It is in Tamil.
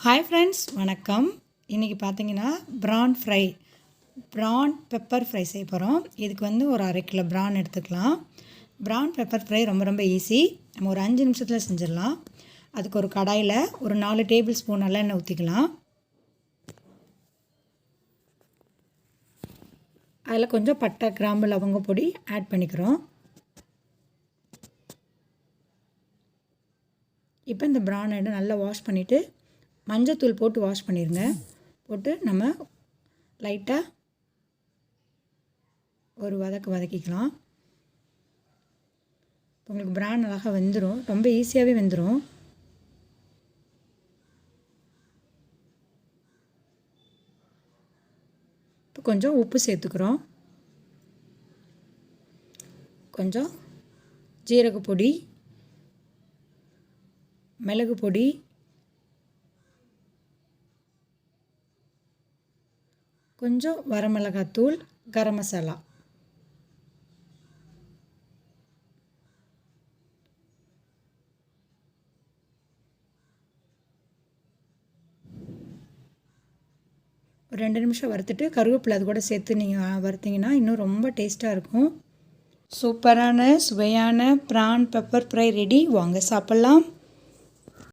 ஹாய் ஃப்ரெண்ட்ஸ், வணக்கம். இன்றைக்கி பார்த்தீங்கன்னா ப்ரான் பெப்பர் ஃப்ரை செய்ய போகிறோம். இதுக்கு வந்து ஒரு 1/2 கிலோ ப்ரான் எடுத்துக்கலாம். ப்ரான் பெப்பர் ஃப்ரை ரொம்ப ஈஸி. நம்ம ஒரு 5 நிமிஷத்தில் செஞ்சிடலாம். அதுக்கு ஒரு கடாயில் ஒரு 4 டேபிள் ஸ்பூன் நல்லெண்ணெய் ஊற்றிக்கலாம். அதில் கொஞ்சம் பட்டை, கிராம்பு, லவங்க பொடி ஆட் பண்ணிக்கிறோம். இப்போ இந்த ப்ரான் நல்லா வாஷ் பண்ணிவிட்டு மஞ்சத்தூள் போட்டு வாஷ் பண்ணிடுங்க. போட்டு நம்ம லைட்டாக ஒரு வதக்கிக்கலாம். உங்களுக்கு ப்ரான் அழகாக வெந்துடும். ரொம்ப ஈஸியாகவே வெந்துடும். இப்போ கொஞ்சம் உப்பு சேர்த்துக்கிறோம். கொஞ்சம் ஜீரக பொடி, மிளகு பொடி, கொஞ்சம் வரமிளகாத்தூள், கரம் மசாலா. ஒரு 2 நிமிஷம் வறுத்துட்டு கருவேப்பிலை அது கூட சேர்த்து நீங்கள் வறுத்திங்கன்னா இன்னும் ரொம்ப டேஸ்ட்டாக இருக்கும். சூப்பரான சுவையான ப்ரான் பெப்பர் ஃப்ரை ரெடி. வாங்க சாப்பிட்லாம்.